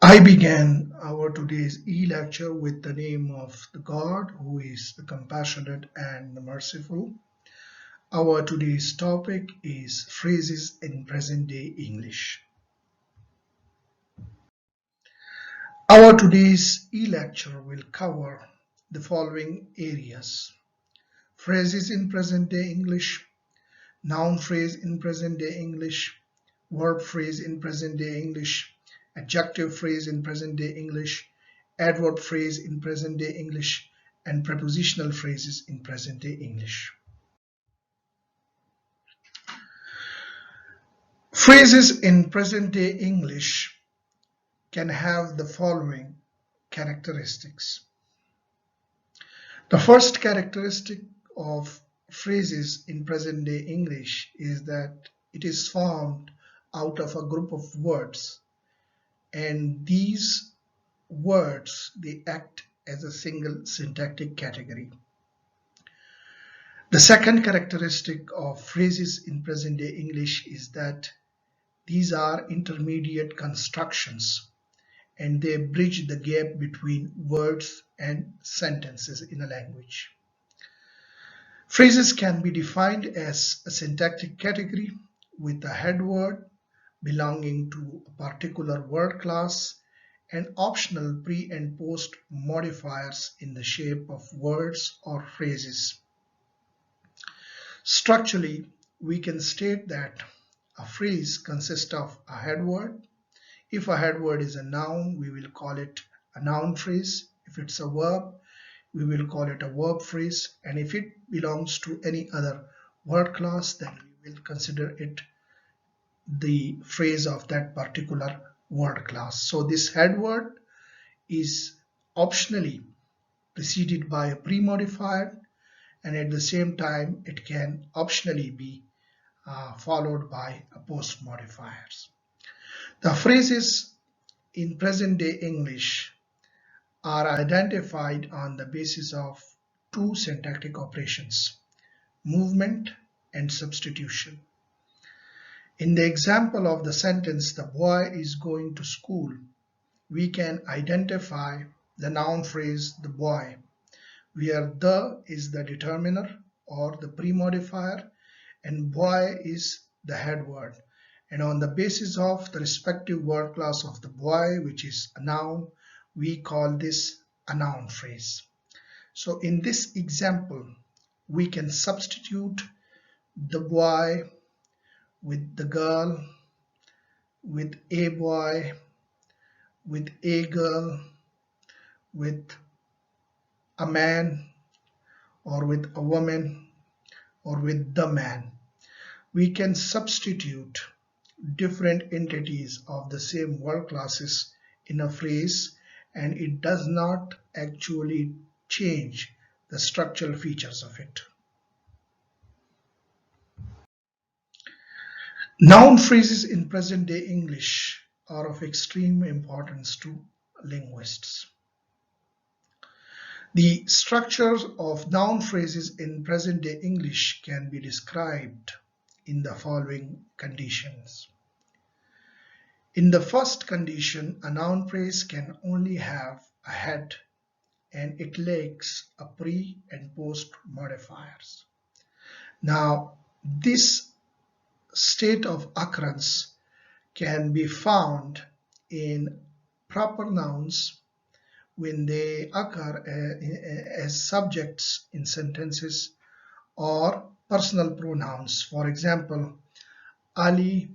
I began our today's e-lecture with the name of the God who is the compassionate and the merciful. Our today's topic is phrases in present-day English. Our today's e-lecture will cover the following areas: phrases in present-day English, noun phrase in present-day English, verb phrase in present-day English, adjective phrase in present-day English, adverb phrase in present-day English, and prepositional phrases in present-day English. Phrases in present-day English can have the following characteristics. The first characteristic of phrases in present-day English is that it is formed out of a group of words, and these words they act as a single syntactic category. The second characteristic of phrases in present-day English is that these are intermediate constructions and they bridge the gap between words and sentences in a language. Phrases can be defined as a syntactic category with a head word belonging to a particular word class and optional pre and post modifiers in the shape of words or phrases. Structurally, we can state that a phrase consists of a head word. If a head word is a noun, we will call it a noun phrase. If it's a verb, we will call it a verb phrase. And if it belongs to any other word class, then we will consider it the phrase of that particular word class. So this head word is optionally preceded by a pre-modifier, and at the same time it can optionally be followed by a post modifiers. The phrases in present-day English are identified on the basis of two syntactic operations: movement and substitution. In the example of the sentence, "the boy is going to school," we can identify the noun phrase "the boy," where "the" is the determiner or the pre-modifier and "boy" is the head word. And on the basis of the respective word class of the boy, which is a noun, we call this a noun phrase. So in this example, we can substitute the boy with the girl, with a boy, with a girl, with a man, or with a woman, or with the man. We can substitute different entities of the same word classes in a phrase, and it does not actually change the structural features of it. Noun phrases in present-day English are of extreme importance to linguists. The structures of noun phrases in present-day English can be described in the following conditions. In the first condition, a noun phrase can only have a head and it lacks a pre and post modifiers. Now, this state of occurrence can be found in proper nouns when they occur as subjects in sentences, or personal pronouns. For example, Ali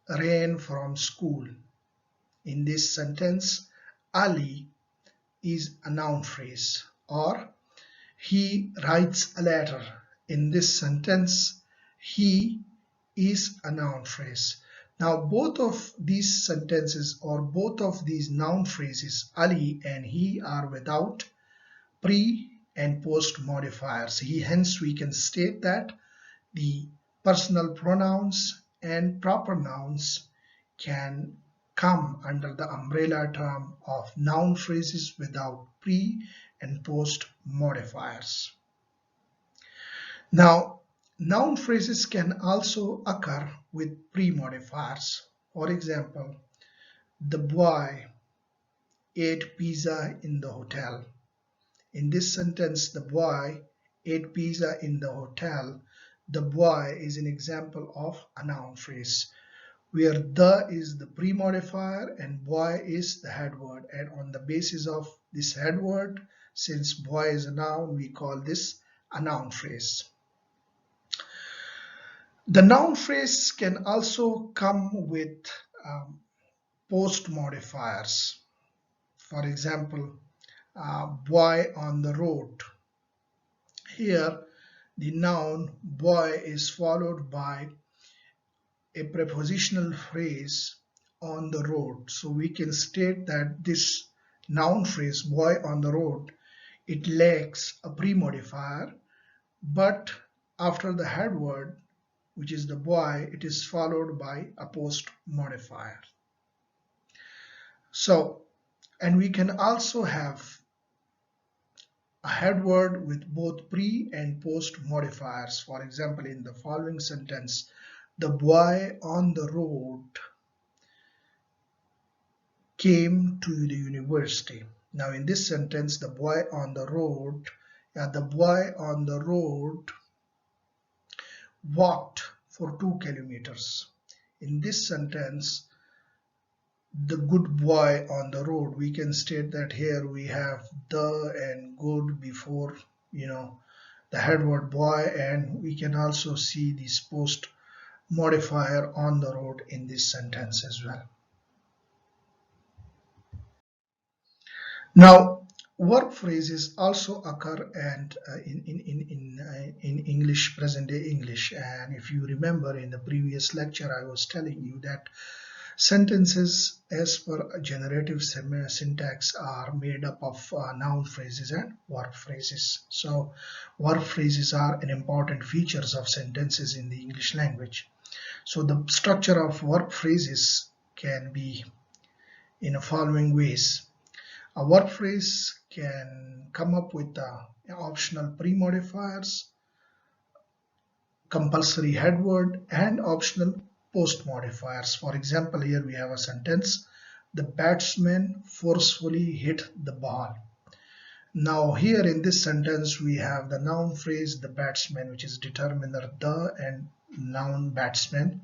ran from school. In this sentence, Ali is a noun phrase. Or he writes a letter. In this sentence, he is a noun phrase. Now both of these sentences or both of these noun phrases, Ali and he, are without pre and post modifiers. Hence we can state that the personal pronouns and proper nouns can come under the umbrella term of noun phrases without pre and post modifiers. Now, noun phrases can also occur with pre-modifiers. For example, the boy ate pizza in the hotel. In this sentence, the boy ate pizza in the hotel. The boy is an example of a noun phrase where the is the pre-modifier and boy is the head word. And on the basis of this head word, since boy is a noun, we call this a noun phrase. The noun phrase can also come with um, post modifiers. For example, boy on the road. Here, the noun boy is followed by a prepositional phrase on the road. So we can state that this noun phrase boy on the road, it lacks a pre-modifier, but after the head word, which is the boy, it is followed by a post modifier. So, and we can also have a head word with both pre and post modifiers. For example, in the following sentence, the boy on the road came to the university. Now, in this sentence, the boy on the road, the boy on the road walked for 2 kilometers. In this sentence, the good boy on the road, we can state that here we have the and good before, the head word boy, and we can also see this post modifier on the road in this sentence as well. Now, verb phrases also occur and in English, present day English. And if you remember in the previous lecture, I was telling you that sentences as per generative syntax are made up of noun phrases and verb phrases. So verb phrases are an important features of sentences in the English language. So the structure of verb phrases can be in the following ways. A verb phrase can come up with optional pre-modifiers, compulsory head word, and optional post modifiers. For example, here we have a sentence, the batsman forcefully hit the ball. Now here in this sentence we have the noun phrase the batsman, which is determiner the and noun batsman.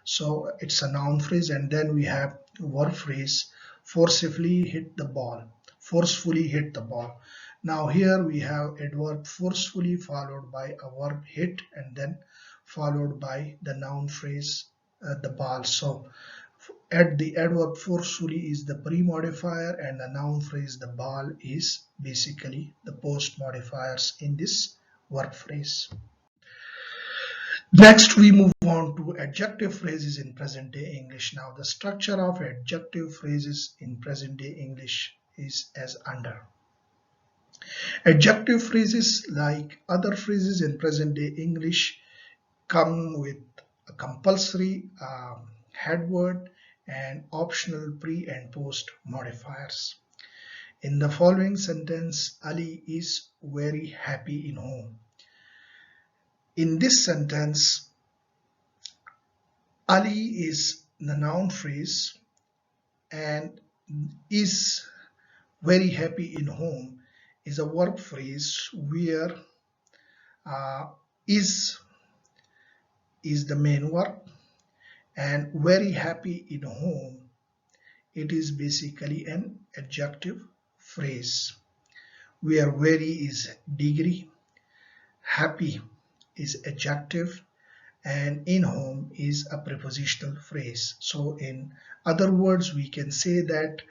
So it's a noun phrase, and then we have verb phrase forcefully hit the ball. Forcefully hit the ball. Now here we have adverb forcefully followed by a verb hit and then followed by the noun phrase the ball. So at the adverb forcefully is the pre-modifier and the noun phrase the ball is basically the post modifiers in this verb phrase. Next, we move on to adjective phrases in present day English. Now, the structure of adjective phrases in present day English is as under. Adjective phrases, like other phrases in present day English, come with a compulsory head word and optional pre and post modifiers. In the following sentence, Ali is very happy in home. In this sentence, Ali is the noun phrase and is very happy in home is a verb phrase where is the main verb and very happy in home, it is basically an adjective phrase where very is degree, happy is adjective, and in home is a prepositional phrase. So in other words, we can say that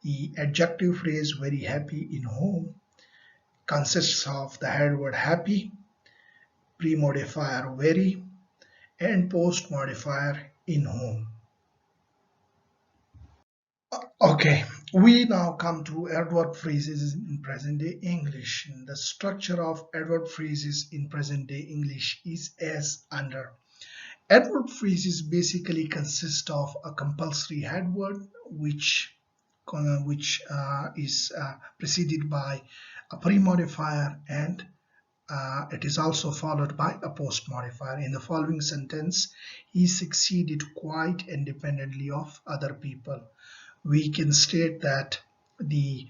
the adjective phrase very happy in home consists of the head word happy, pre-modifier very, and post modifier in home. Okay, we now come to adverb phrases in present day English. The structure of adverb phrases in present day English is as under. Adverb phrases basically consist of a compulsory head word which is preceded by a pre-modifier and it is also followed by a post modifier. In the following sentence, he succeeded quite independently of other people. We can state that the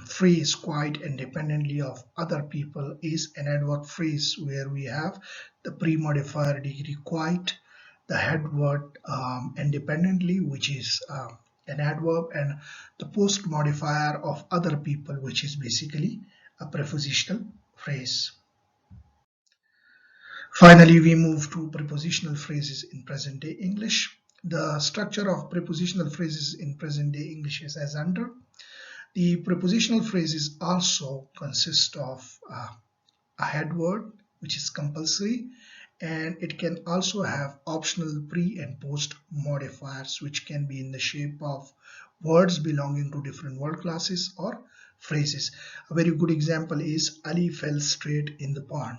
phrase quite independently of other people is an adverb phrase where we have the pre-modifier degree quite, the head word independently, which is an adverb, and the post modifier of other people, which is basically a prepositional phrase. Finally, we move to prepositional phrases in present day English. The structure of prepositional phrases in present day English is as under. The prepositional phrases also consist of a head word, which is compulsory, and it can also have optional pre and post modifiers, which can be in the shape of words belonging to different word classes or phrases. A very good example is Ali fell straight in the pond.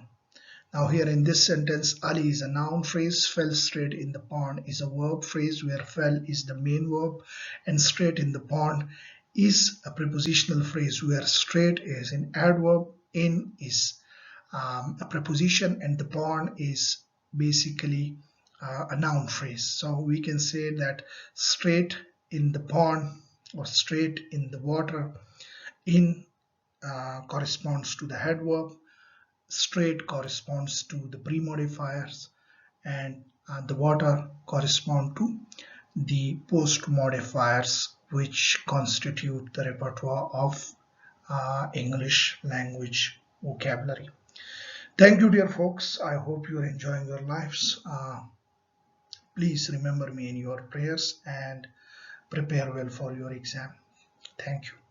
Now here in this sentence, Ali is a noun phrase, fell straight in the pond is a verb phrase where fell is the main verb and straight in the pond is a prepositional phrase where straight is an adverb, in is a preposition, and the pond is basically a noun phrase. So we can say that straight in the pond or straight in the water, in corresponds to the head verb, straight corresponds to the pre-modifiers, and the water correspond to the post modifiers, which constitute the repertoire of English language vocabulary. Thank you, dear folks. I hope you're enjoying your lives. Please remember me in your prayers and prepare well for your exam. Thank you.